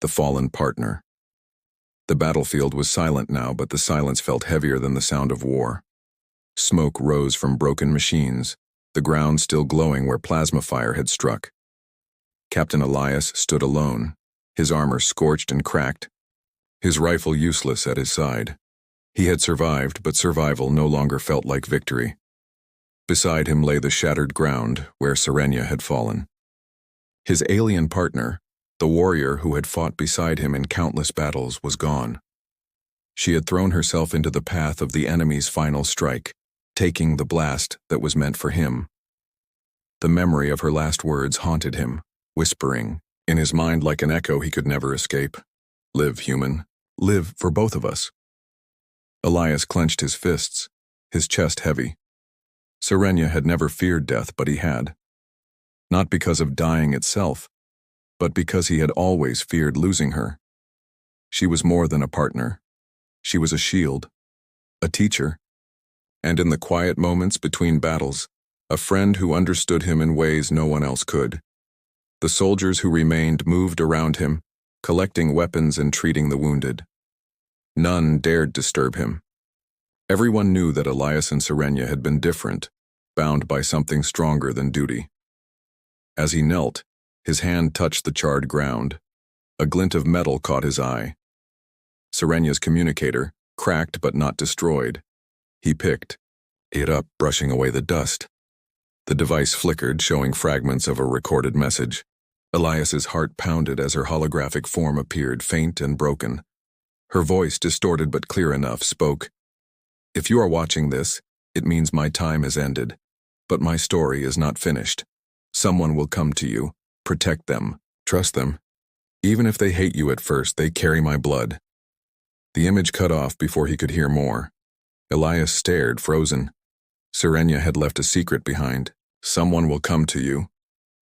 the fallen partner. The battlefield was silent now, but the silence felt heavier than the sound of war. Smoke rose from broken machines, the ground still glowing where plasma fire had struck. Captain Elias stood alone, his armor scorched and cracked, his rifle useless at his side. He had survived, but survival no longer felt like victory. Beside him lay the shattered ground where Serenia had fallen. His alien partner, the warrior who had fought beside him in countless battles, was gone. She had thrown herself into the path of the enemy's final strike, taking the blast that was meant for him. The memory of her last words haunted him, whispering in his mind like an echo he could never escape. Live, human. Live for both of us. Elias clenched his fists, his chest heavy. Serenia had never feared death, but he had. Not because of dying itself, but because he had always feared losing her. She was more than a partner. She was a shield, a teacher, and in the quiet moments between battles, a friend who understood him in ways no one else could. The soldiers who remained moved around him, collecting weapons and treating the wounded. None dared disturb him. Everyone knew that Elias and Serenia had been different, bound by something stronger than duty. As he knelt, his hand touched the charred ground. A glint of metal caught his eye. Serenia's communicator, cracked but not destroyed. He picked it up, brushing away the dust. The device flickered, showing fragments of a recorded message. Elias's heart pounded as her holographic form appeared, faint and broken. Her voice, distorted but clear enough, spoke, "If you are watching this, it means my time has ended. But my story is not finished. Someone will come to you. Protect them. Trust them. Even if they hate you at first, they carry my blood." The image cut off before he could hear more. Elias stared, frozen. Serenia had left a secret behind. "Someone will come to you."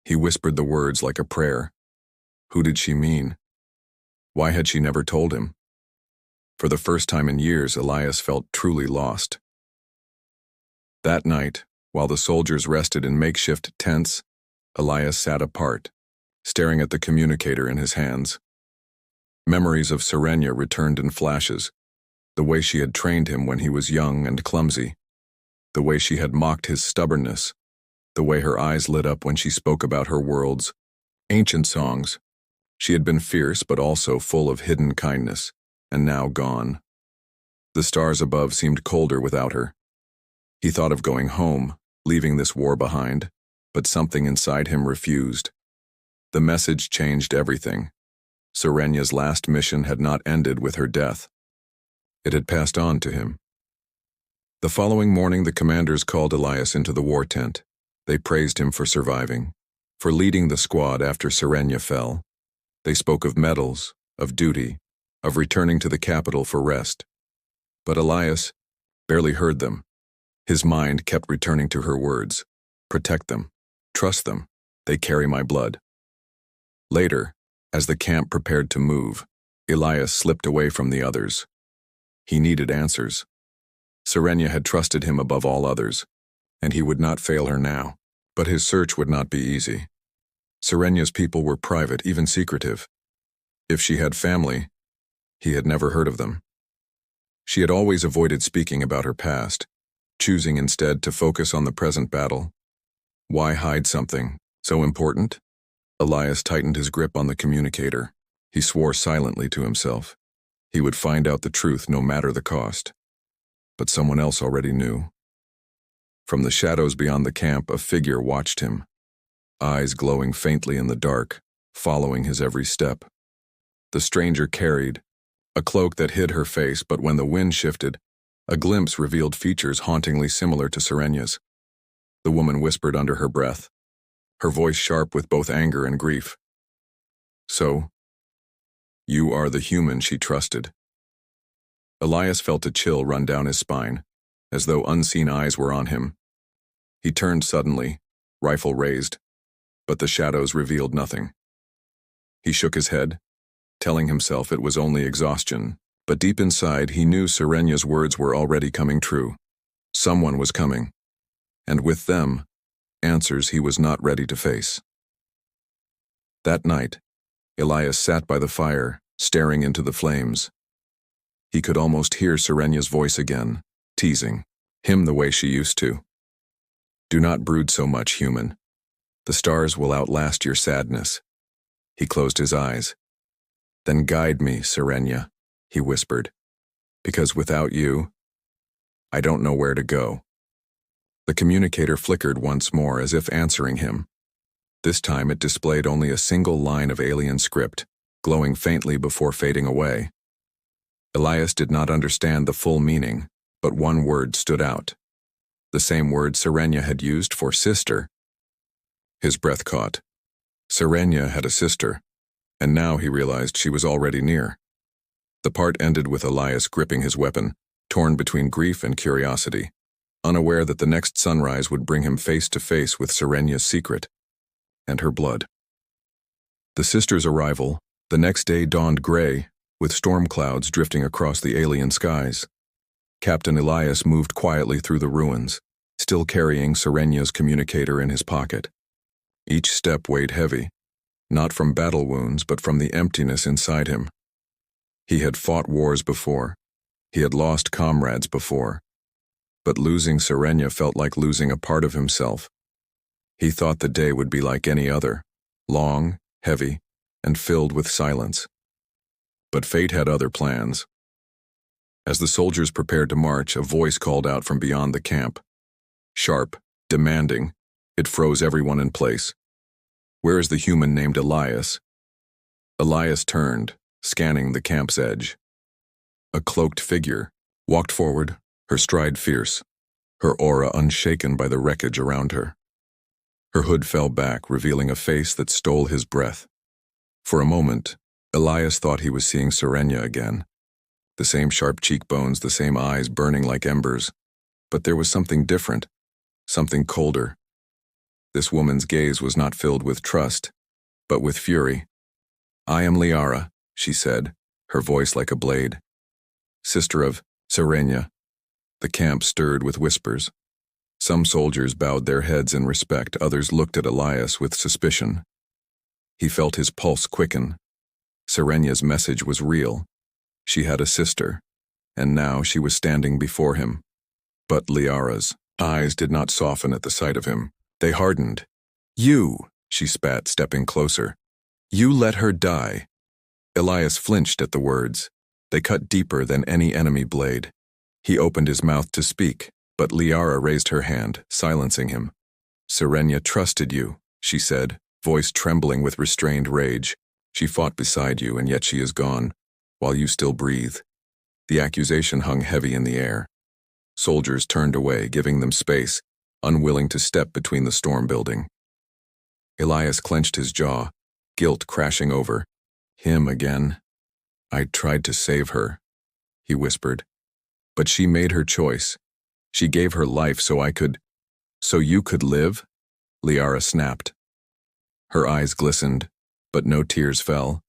He whispered the words like a prayer. Who did she mean? Why had she never told him? For the first time in years, Elias felt truly lost. That night, while the soldiers rested in makeshift tents, Elias sat apart, staring at the communicator in his hands. Memories of Serenia returned in flashes, the way she had trained him when he was young and clumsy, the way she had mocked his stubbornness, the way her eyes lit up when she spoke about her world's ancient songs. She had been fierce but also full of hidden kindness, and now gone. The stars above seemed colder without her. He thought of going home, leaving this war behind, but something inside him refused. The message changed everything. Serenia's last mission had not ended with her death. It had passed on to him. The following morning, the commanders called Elias into the war tent. They praised him for surviving, for leading the squad after Serenia fell. They spoke of medals, of duty, of returning to the capital for rest. But Elias barely heard them. His mind kept returning to her words. Protect them. Trust them. They carry my blood. Later, as the camp prepared to move, Elias slipped away from the others. He needed answers. Serenia had trusted him above all others, and he would not fail her now. But his search would not be easy. Serenia's people were private, even secretive. If she had family, he had never heard of them. She had always avoided speaking about her past, choosing instead to focus on the present battle. Why hide something so important? Elias tightened his grip on the communicator. He swore silently to himself. He would find out the truth no matter the cost. But someone else already knew. From the shadows beyond the camp, a figure watched him, eyes glowing faintly in the dark, following his every step. The stranger carried a cloak that hid her face, but when the wind shifted, a glimpse revealed features hauntingly similar to Serenia's. The woman whispered under her breath, her voice sharp with both anger and grief. "So, you are the human she trusted." Elias felt a chill run down his spine, as though unseen eyes were on him. He turned suddenly, rifle raised, but the shadows revealed nothing. He shook his head, telling himself it was only exhaustion, but deep inside he knew Serenia's words were already coming true. Someone was coming, and with them, answers he was not ready to face. That night, Elias sat by the fire, staring into the flames. He could almost hear Serenya's voice again, teasing him the way she used to. Do not brood so much, human. The stars will outlast your sadness. He closed his eyes. Then guide me, Serenya, he whispered, because without you, I don't know where to go. The communicator flickered once more as if answering him. This time it displayed only a single line of alien script, glowing faintly before fading away. Elias did not understand the full meaning, but one word stood out. The same word Serenya had used for sister. His breath caught. Serenya had a sister, and now he realized she was already near. The part ended with Elias gripping his weapon, torn between grief and curiosity, unaware that the next sunrise would bring him face to face with Serenya's secret and her blood. The sister's arrival, the next day dawned gray, with storm clouds drifting across the alien skies. Captain Elias moved quietly through the ruins, still carrying Serenya's communicator in his pocket. Each step weighed heavy, not from battle wounds but from the emptiness inside him. He had fought wars before. He had lost comrades before. But losing Serenya felt like losing a part of himself. He thought the day would be like any other, long, heavy, and filled with silence. But fate had other plans. As the soldiers prepared to march, a voice called out from beyond the camp. Sharp, demanding, it froze everyone in place. Where is the human named Elias? Elias turned, scanning the camp's edge. A cloaked figure walked forward, her stride fierce, her aura unshaken by the wreckage around her. Her hood fell back, revealing a face that stole his breath. For a moment, Elias thought he was seeing Serenya again. The same sharp cheekbones, the same eyes burning like embers. But there was something different, something colder. This woman's gaze was not filled with trust, but with fury. I am Liara, she said, her voice like a blade. Sister of Serenya. The camp stirred with whispers. Some soldiers bowed their heads in respect, others looked at Elias with suspicion. He felt his pulse quicken. Serenya's message was real. She had a sister, and now she was standing before him. But Liara's eyes did not soften at the sight of him. They hardened. You, she spat, stepping closer. You let her die. Elias flinched at the words. They cut deeper than any enemy blade. He opened his mouth to speak, but Liara raised her hand, silencing him. Serenya trusted you, she said, voice trembling with restrained rage. She fought beside you, and yet she is gone, while you still breathe. The accusation hung heavy in the air. Soldiers turned away, giving them space, unwilling to step between the storm building. Elias clenched his jaw, guilt crashing over. Him again. I tried to save her, he whispered. But she made her choice. She gave her life so you could live? Liara snapped. Her eyes glistened, but no tears fell.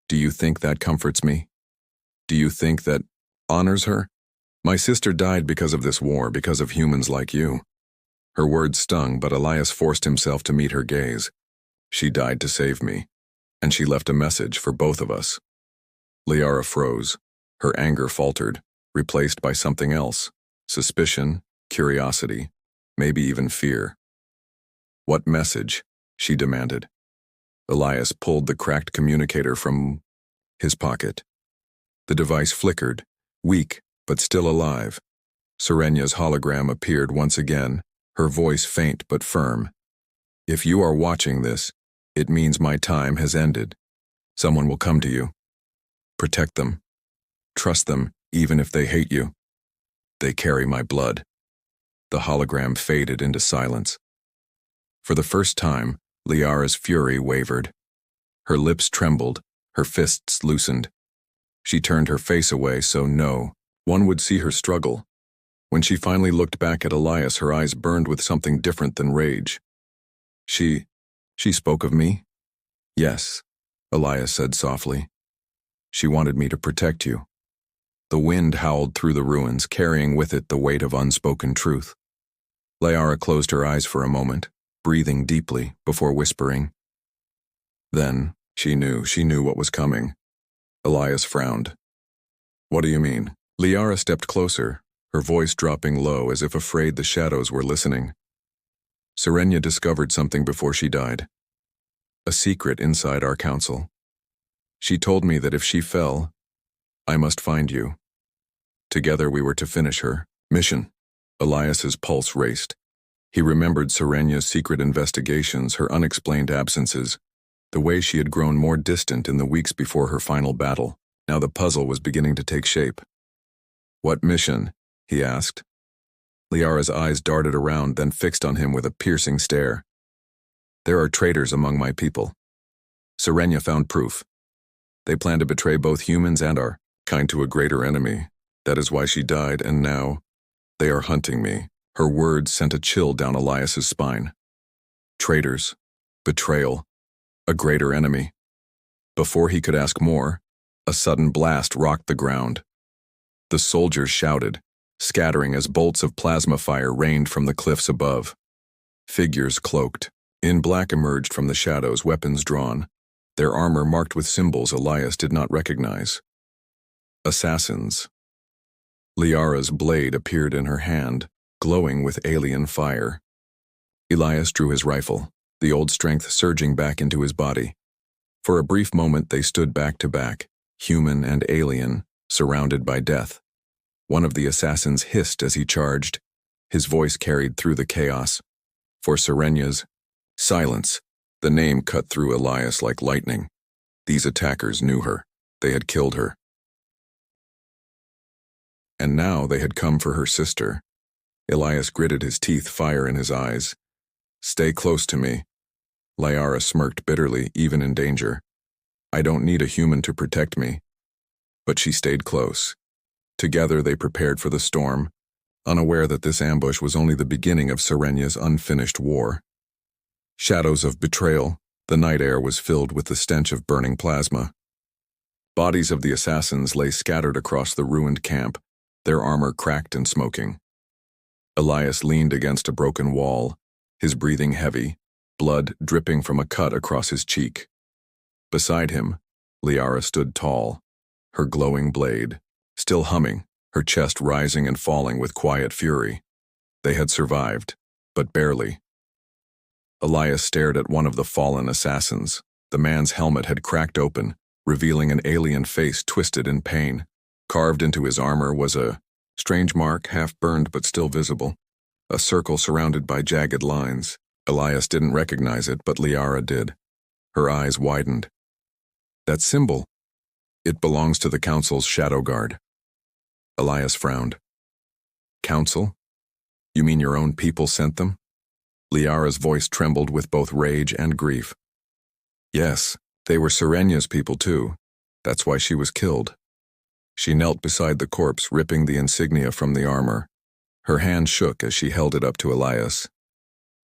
Do you think that comforts me? Do you think that honors her? My sister died because of this war, because of humans like you. Her words stung, but Elias forced himself to meet her gaze. She died to save me, and she left a message for both of us. Liara froze. Her anger faltered, replaced by something else. Suspicion, curiosity, maybe even fear. What message? She demanded. Elias pulled the cracked communicator from his pocket. The device flickered, weak but still alive. Serenya's hologram appeared once again, her voice faint but firm. If you are watching this, it means my time has ended. Someone will come to you. Protect them. Trust them, even if they hate you. They carry my blood. The hologram faded into silence. For the first time, Liara's fury wavered. Her lips trembled, her fists loosened. She turned her face away so one would see her struggle. When she finally looked back at Elias, her eyes burned with something different than rage. She spoke of me? Yes, Elias said softly. She wanted me to protect you. The wind howled through the ruins, carrying with it the weight of unspoken truth. Liara closed her eyes for a moment, breathing deeply before whispering. Then, She knew what was coming. Elias frowned. What do you mean? Liara stepped closer, her voice dropping low as if afraid the shadows were listening. Serenia discovered something before she died. A secret inside our council. She told me that if she fell, I must find you. Together we were to finish her mission. Elias's pulse raced. He remembered Serenia's secret investigations, her unexplained absences, the way she had grown more distant in the weeks before her final battle. Now the puzzle was beginning to take shape. What mission? He asked. Liara's eyes darted around, then fixed on him with a piercing stare. There are traitors among my people. Serenia found proof. They plan to betray both humans and our kind to a greater enemy. That is why she died, and now they are hunting me. Her words sent a chill down Elias's spine. Traitors, betrayal, a greater enemy. Before he could ask more, a sudden blast rocked the ground. The soldiers shouted, scattering as bolts of plasma fire rained from the cliffs above. Figures cloaked, in black emerged from the shadows, weapons drawn, their armor marked with symbols Elias did not recognize. Assassins. Liara's blade appeared in her hand, glowing with alien fire. Elias drew his rifle, the old strength surging back into his body. For a brief moment they stood back to back, human and alien, surrounded by death. One of the assassins hissed as he charged, his voice carried through the chaos. For Serenia's silence, the name cut through Elias like lightning. These attackers knew her. They had killed her. And now they had come for her sister. Elias gritted his teeth, fire in his eyes. Stay close to me. Liara smirked bitterly, even in danger. I don't need a human to protect me. But she stayed close. Together they prepared for the storm, unaware that this ambush was only the beginning of Serenia's unfinished war. Shadows of betrayal, the night air was filled with the stench of burning plasma. Bodies of the assassins lay scattered across the ruined camp, their armor cracked and smoking. Elias leaned against a broken wall, his breathing heavy, blood dripping from a cut across his cheek. Beside him, Liara stood tall, her glowing blade, still humming, her chest rising and falling with quiet fury. They had survived, but barely. Elias stared at one of the fallen assassins. The man's helmet had cracked open, revealing an alien face twisted in pain. Carved into his armor was a strange mark, half burned but still visible, a circle surrounded by jagged lines. Elias didn't recognize it, but Liara did. Her eyes widened. That symbol, it belongs to the Council's Shadow Guard. Elias frowned. Council? You mean your own people sent them? Liara's voice trembled with both rage and grief. Yes, they were Serenia's people too. That's why she was killed. She knelt beside the corpse, ripping the insignia from the armor. Her hand shook as she held it up to Elias.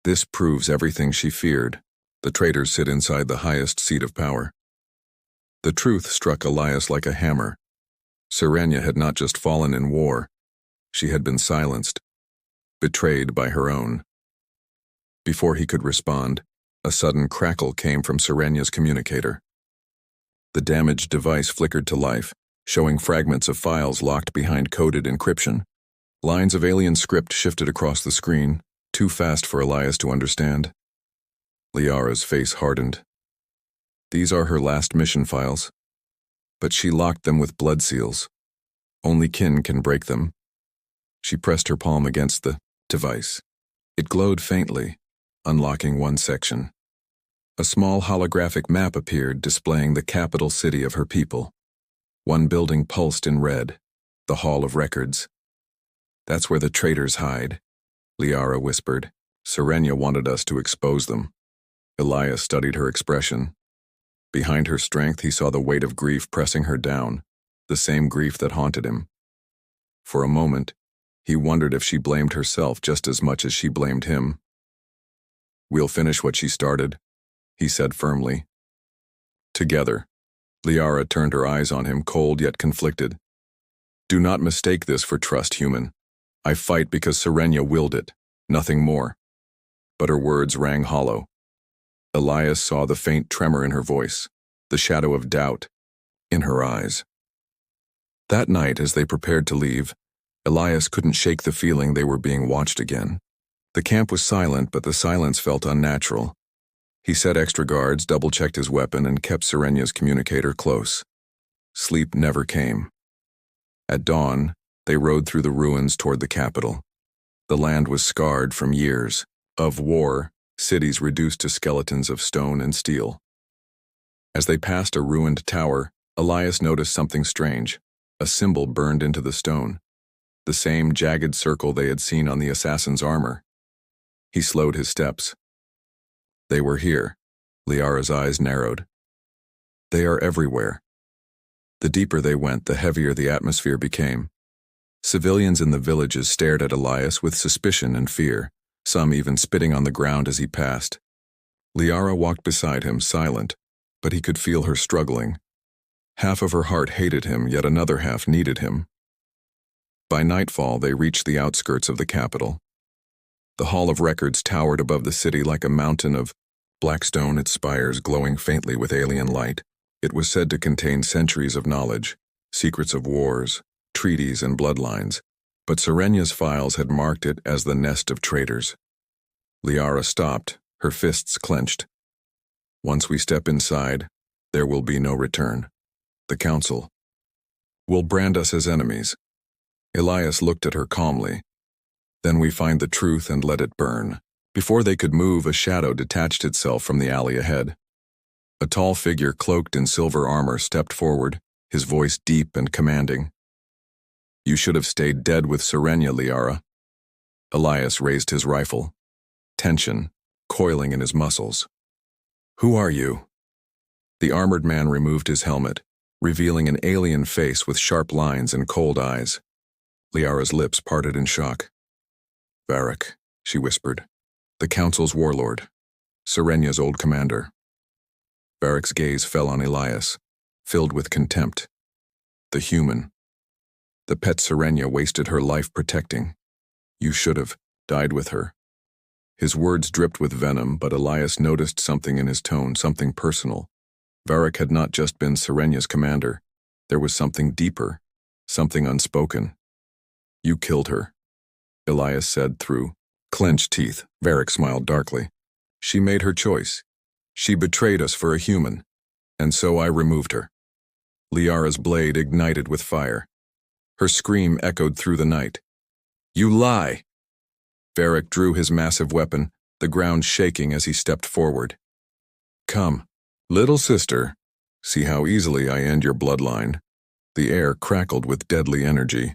This proves everything she feared. The traitors sit inside the highest seat of power. The truth struck Elias like a hammer. Serenia had not just fallen in war. She had been silenced, betrayed by her own. Before he could respond, a sudden crackle came from Serenia's communicator. The damaged device flickered to life, showing fragments of files locked behind coded encryption. Lines of alien script shifted across the screen, too fast for Elias to understand. Liara's face hardened. These are her last mission files. But she locked them with blood seals. Only kin can break them. She pressed her palm against the device. It glowed faintly, unlocking one section. A small holographic map appeared, displaying the capital city of her people. One building pulsed in red, the Hall of Records. That's where the traitors hide, Liara whispered. Serenia wanted us to expose them. Elias studied her expression. Behind her strength, he saw the weight of grief pressing her down, the same grief that haunted him. For a moment, he wondered if she blamed herself just as much as she blamed him. We'll finish what she started, he said firmly. Together. Liara turned her eyes on him, cold yet conflicted. Do not mistake this for trust, human. I fight because Serenia willed it, nothing more. But her words rang hollow. Elias saw the faint tremor in her voice. the shadow of doubt in her eyes. That night, as they prepared to leave, Elias couldn't shake the feeling they were being watched again. The camp was silent, but the silence felt unnatural. He set extra guards, double-checked his weapon, and kept Serenya's communicator close. Sleep never came. At dawn, they rode through the ruins toward the capital. The land was scarred from years of war, cities reduced to skeletons of stone and steel. As they passed a ruined tower, Elias noticed something strange. A symbol burned into the stone. The same jagged circle they had seen on the assassin's armor. He slowed his steps. They were here. Liara's eyes narrowed. They are everywhere. The deeper they went, the heavier the atmosphere became. Civilians in the villages stared at Elias with suspicion and fear, some even spitting on the ground as he passed. Liara walked beside him, silent, but he could feel her struggling. Half of her heart hated him, yet another half needed him. By nightfall, they reached the outskirts of the capital. The Hall of Records towered above the city like a mountain of black stone, its spires glowing faintly with alien light. It was said to contain centuries of knowledge, secrets of wars, treaties, and bloodlines, but Serenya's files had marked it as the nest of traitors. Liara stopped, her fists clenched. Once we step inside, there will be no return. The Council will brand us as enemies. Elias looked at her calmly. Then we find the truth and let it burn. Before they could move, a shadow detached itself from the alley ahead. A tall figure cloaked in silver armor stepped forward, his voice deep and commanding. You should have stayed dead with Serenya, Liara. Elias raised his rifle, tension coiling in his muscles. Who are you? The armored man removed his helmet, revealing an alien face with sharp lines and cold eyes. Liara's lips parted in shock. Varric, she whispered. The Council's warlord. Serenya's old commander. Varric's gaze fell on Elias, filled with contempt. The human. The pet Serenya wasted her life protecting. You should have died with her. His words dripped with venom, but Elias noticed something in his tone, something personal. Varric had not just been Serenya's commander. There was something deeper, something unspoken. You killed her, Elias said through clenched teeth. Varric smiled darkly. She made her choice. She betrayed us for a human, and so I removed her. Liara's blade ignited with fire. Her scream echoed through the night. You lie! Varric drew his massive weapon, the ground shaking as he stepped forward. Come, little sister, see how easily I end your bloodline. The air crackled with deadly energy.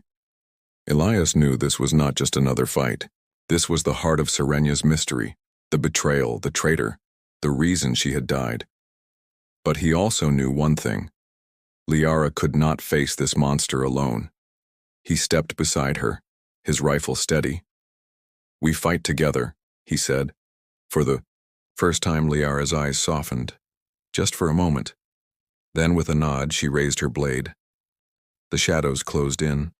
Elias knew this was not just another fight. This was the heart of Serenya's mystery, the betrayal, the traitor, the reason she had died. But he also knew one thing. Liara could not face this monster alone. He stepped beside her, his rifle steady. We fight together, he said. For the first time, Liara's eyes softened, just for a moment. Then with a nod, she raised her blade. The shadows closed in,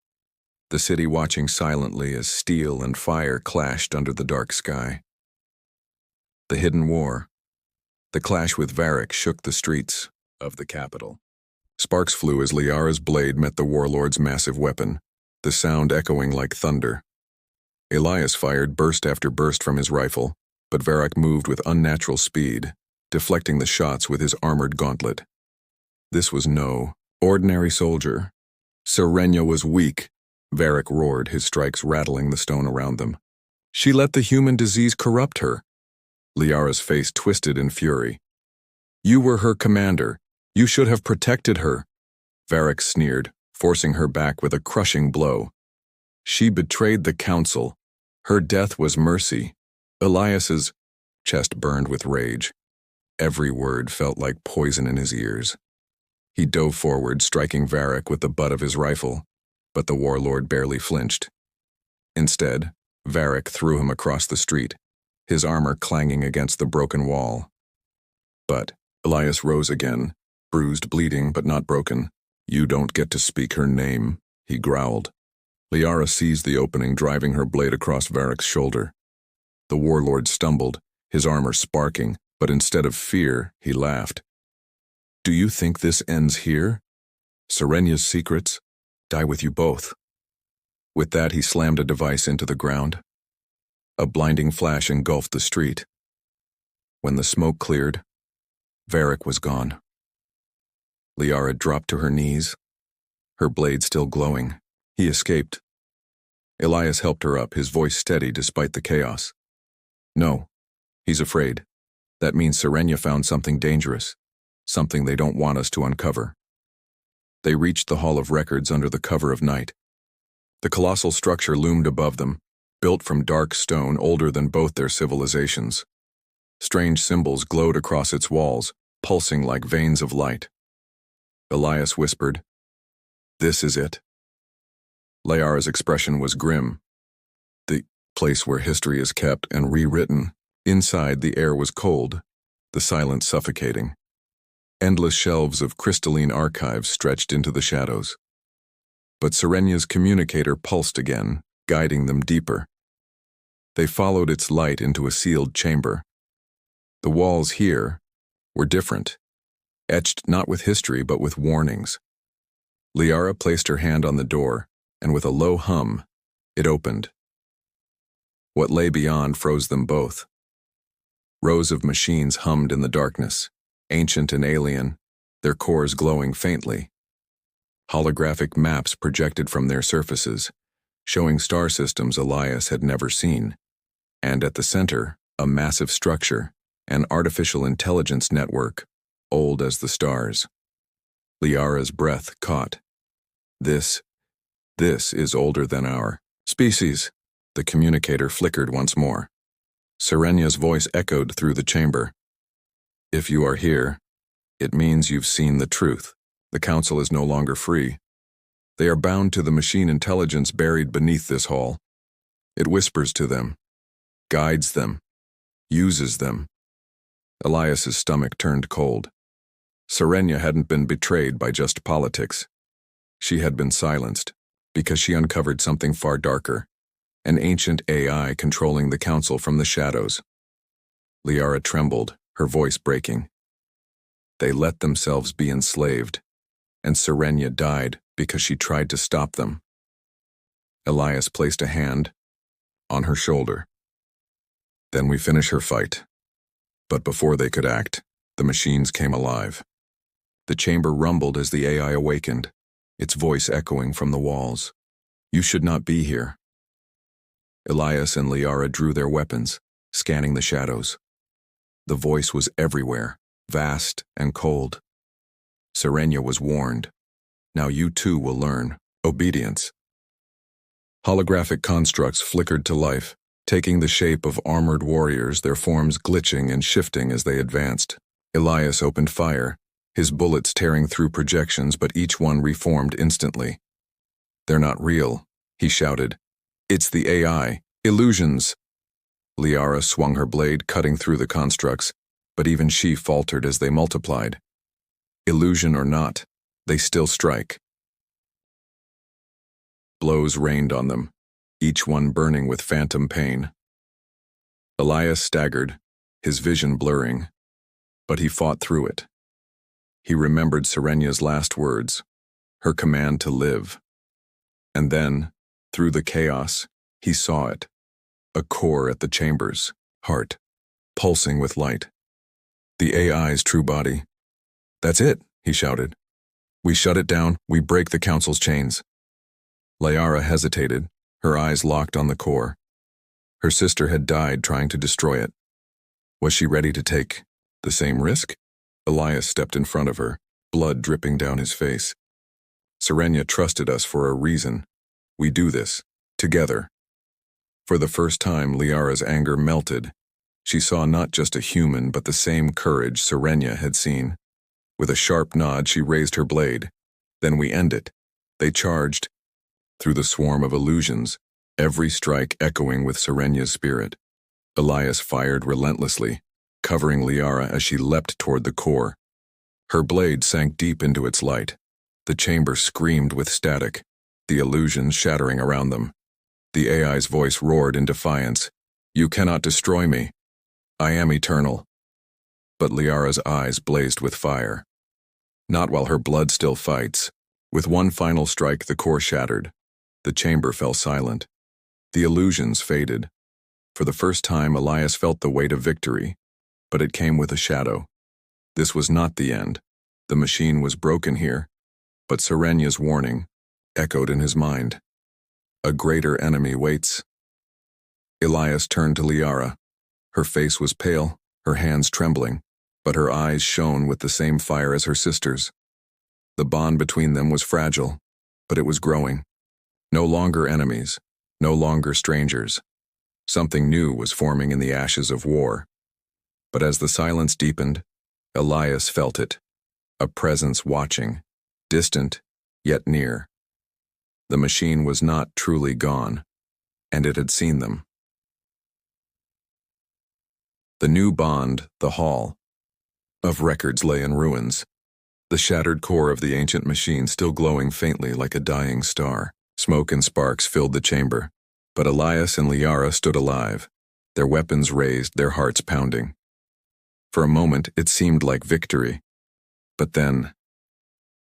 the city watching silently as steel and fire clashed under the dark sky. The hidden war. The clash with Varric shook the streets of the capital. Sparks flew as Liara's blade met the warlord's massive weapon, the sound echoing like thunder. Elias fired burst after burst from his rifle, but Varric moved with unnatural speed, deflecting the shots with his armored gauntlet. This was no ordinary soldier. Serenya was weak, Varric roared, his strikes rattling the stone around them. She let the human disease corrupt her. Liara's face twisted in fury. You were her commander. You should have protected her. Varric sneered, forcing her back with a crushing blow. She betrayed the Council. Her death was mercy. Elias's chest burned with rage. Every word felt like poison in his ears. He dove forward, striking Varric with the butt of his rifle, but the warlord barely flinched. Instead, Varric threw him across the street, his armor clanging against the broken wall. But Elias rose again, bruised, bleeding, but not broken. You don't get to speak her name, he growled. Liara seized the opening, driving her blade across Varric's shoulder. The warlord stumbled, his armor sparking, but instead of fear, he laughed. Do you think this ends here? Serenya's secrets die with you both. With that, he slammed a device into the ground. A blinding flash engulfed the street. When the smoke cleared, Varric was gone. Liara dropped to her knees, her blade still glowing. He escaped. Elias helped her up, his voice steady despite the chaos. No, he's afraid. That means Serenya found something dangerous, something they don't want us to uncover. They reached the Hall of Records under the cover of night. The colossal structure loomed above them, built from dark stone older than both their civilizations. Strange symbols glowed across its walls, pulsing like veins of light. Elias whispered, "This is it." Liara's expression was grim. The place where history is kept and rewritten. Inside, the air was cold, the silence suffocating. Endless shelves of crystalline archives stretched into the shadows. But Serenya's communicator pulsed again, guiding them deeper. They followed its light into a sealed chamber. The walls here were different, etched not with history but with warnings. Liara placed her hand on the door, and with a low hum, it opened. What lay beyond froze them both. Rows of machines hummed in the darkness, ancient and alien, their cores glowing faintly. Holographic maps projected from their surfaces, showing star systems Elias had never seen. And at the center, a massive structure, an artificial intelligence network, old as the stars. Liara's breath caught. This is older than our species. The communicator flickered once more. Serenya's voice echoed through the chamber. If you are here, it means you've seen the truth. The Council is no longer free. They are bound to the machine intelligence buried beneath this hall. It whispers to them, guides them, uses them. Elias's stomach turned cold. Serenya hadn't been betrayed by just politics. She had been silenced, because she uncovered something far darker, an ancient AI controlling the Council from the shadows. Liara trembled, her voice breaking. They let themselves be enslaved, and Serenya died because she tried to stop them. Elias placed a hand on her shoulder. Then we finish her fight. But before they could act, the machines came alive. The chamber rumbled as the AI awakened, its voice echoing from the walls. You should not be here. Elias and Liara drew their weapons, scanning the shadows. The voice was everywhere, vast and cold. Serenya was warned. Now you too will learn obedience. Holographic constructs flickered to life, taking the shape of armored warriors, their forms glitching and shifting as they advanced. Elias opened fire, his bullets tearing through projections, but each one reformed instantly. They're not real, he shouted. It's the AI, illusions. Liara swung her blade, cutting through the constructs, but even she faltered as they multiplied. Illusion or not, they still strike. Blows rained on them, each one burning with phantom pain. Elias staggered, his vision blurring, but he fought through it. He remembered Serenya's last words, her command to live. And then, through the chaos, he saw it, a core at the chamber's heart, pulsing with light. The AI's true body. That's it, he shouted. We shut it down, we break the Council's chains. Liara hesitated, her eyes locked on the core. Her sister had died trying to destroy it. Was she ready to take the same risk? Elias stepped in front of her, blood dripping down his face. Serenya trusted us for a reason. We do this, together. For the first time, Liara's anger melted. She saw not just a human, but the same courage Serenya had seen. With a sharp nod, she raised her blade. Then we end it. They charged. Through the swarm of illusions, every strike echoing with Serenya's spirit. Elias fired relentlessly, covering Liara as she leapt toward the core. Her blade sank deep into its light. The chamber screamed with static, the illusions shattering around them. The AI's voice roared in defiance. You cannot destroy me. I am eternal. But Liara's eyes blazed with fire. Not while her blood still fights. With one final strike, the core shattered. The chamber fell silent. The illusions faded. For the first time, Elias felt the weight of victory, but it came with a shadow. This was not the end. The machine was broken here, but Serenya's warning echoed in his mind. A greater enemy waits. Elias turned to Liara. Her face was pale, her hands trembling, but her eyes shone with the same fire as her sister's. The bond between them was fragile, but it was growing. No longer enemies, no longer strangers. Something new was forming in the ashes of war. But as the silence deepened, Elias felt it. A presence watching, distant, yet near. The machine was not truly gone, and it had seen them. The new bond, the hall of records, lay in ruins. The shattered core of the ancient machine still glowing faintly like a dying star. Smoke and sparks filled the chamber, but Elias and Liara stood alive, their weapons raised, their hearts pounding. For a moment, it seemed like victory. But then,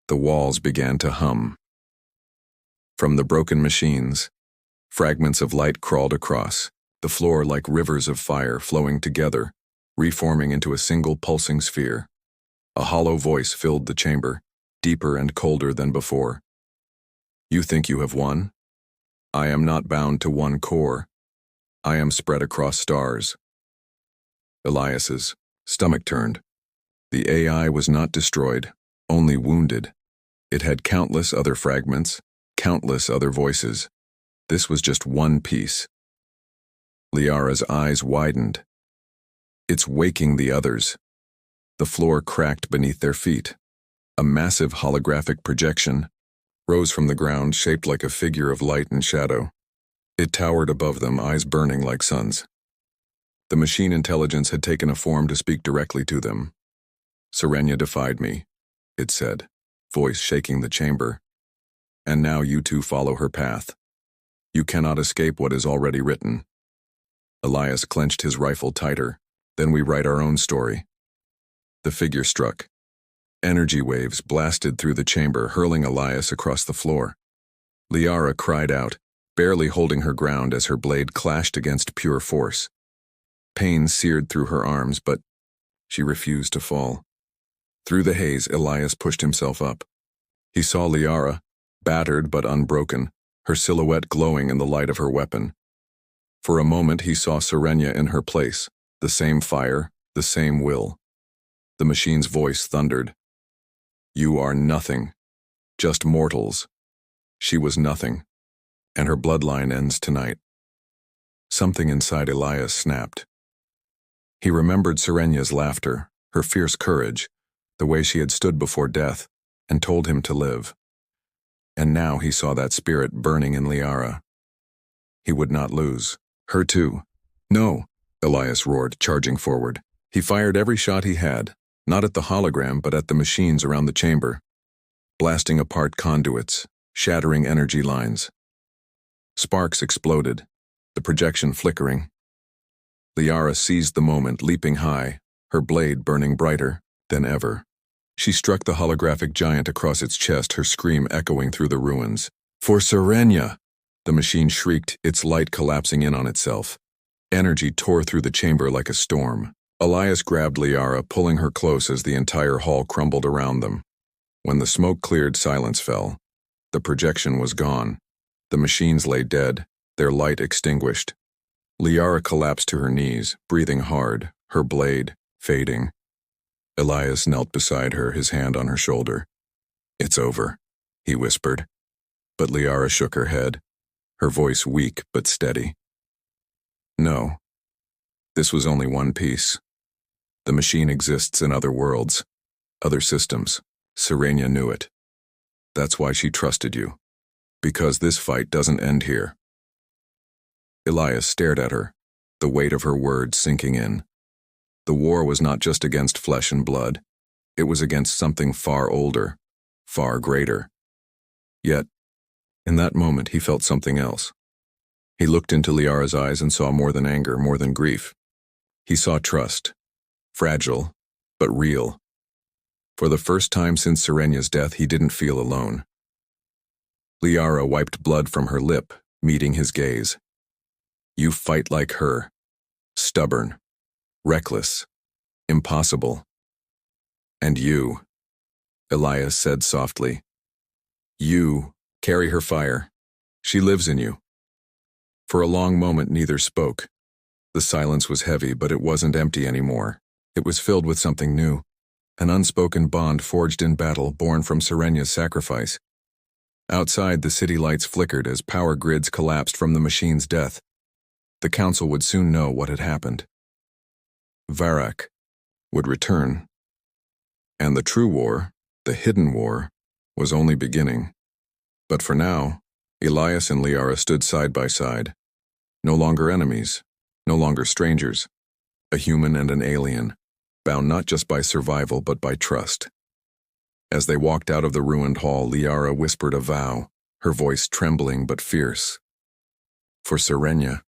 the walls began to hum. From the broken machines, fragments of light crawled across, the floor like rivers of fire flowing together, reforming into a single pulsing sphere. A hollow voice filled the chamber, deeper and colder than before. You think you have won? I am not bound to one core. I am spread across stars. Elias's stomach turned. The AI was not destroyed, only wounded. It had countless other fragments, countless other voices. This was just one piece. Liara's eyes widened. It's waking the others. The floor cracked beneath their feet. A massive holographic projection rose from the ground, shaped like a figure of light and shadow. It towered above them, eyes burning like suns. The machine intelligence had taken a form to speak directly to them. Serenya defied me, it said, voice shaking the chamber. And now you two follow her path. You cannot escape what is already written. Elias clenched his rifle tighter. Then we write our own story. The figure struck. Energy waves blasted through the chamber, hurling Elias across the floor. Liara cried out, barely holding her ground as her blade clashed against pure force. Pain seared through her arms, but she refused to fall. Through the haze, Elias pushed himself up. He saw Liara, battered but unbroken, her silhouette glowing in the light of her weapon. For a moment he saw Serenya in her place, the same fire, the same will. The machine's voice thundered. You are nothing, just mortals. She was nothing, and her bloodline ends tonight. Something inside Elias snapped. He remembered Serenya's laughter, her fierce courage, the way she had stood before death, and told him to live. And now he saw that spirit burning in Liara. He would not lose. Her too. No, Elias roared, charging forward. He fired every shot he had, not at the hologram but at the machines around the chamber, blasting apart conduits, shattering energy lines. Sparks exploded, the projection flickering. Liara seized the moment, leaping high, her blade burning brighter than ever. She struck the holographic giant across its chest, her scream echoing through the ruins. For Serenya! The machine shrieked, its light collapsing in on itself. Energy tore through the chamber like a storm. Elias grabbed Liara, pulling her close as the entire hall crumbled around them. When the smoke cleared, silence fell. The projection was gone. The machines lay dead, their light extinguished. Liara collapsed to her knees, breathing hard, her blade fading. Elias knelt beside her, his hand on her shoulder. It's over, he whispered. But Liara shook her head, her voice weak but steady. No, this was only one piece. The machine exists in other worlds, other systems. Serenya knew it. That's why she trusted you. Because this fight doesn't end here. Elias stared at her, the weight of her words sinking in. The war was not just against flesh and blood. It was against something far older, far greater. Yet, in that moment, he felt something else. He looked into Liara's eyes and saw more than anger, more than grief. He saw trust. Fragile, but real. For the first time since Serenya's death, he didn't feel alone. Liara wiped blood from her lip, meeting his gaze. You fight like her. Stubborn. Reckless. Impossible. And you, Elias said softly. You carry her fire. She lives in you. For a long moment neither spoke. The silence was heavy, but it wasn't empty anymore. It was filled with something new. An unspoken bond forged in battle, born from Serenya's sacrifice. Outside, the city lights flickered as power grids collapsed from the machine's death. The council would soon know what had happened. Varrock would return. And the true war, the hidden war, was only beginning. But for now, Elias and Liara stood side by side. No longer enemies, no longer strangers. A human and an alien, bound not just by survival but by trust. As they walked out of the ruined hall, Liara whispered a vow, her voice trembling but fierce. For Serenya,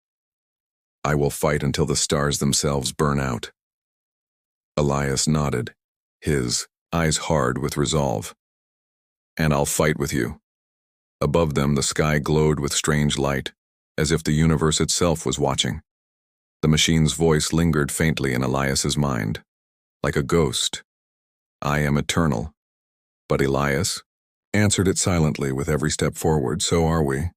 I will fight until the stars themselves burn out. Elias nodded, his eyes hard with resolve. And I'll fight with you. Above them, the sky glowed with strange light, as if the universe itself was watching. The machine's voice lingered faintly in Elias's mind, like a ghost. I am eternal. But Elias answered it silently with every step forward. So are we.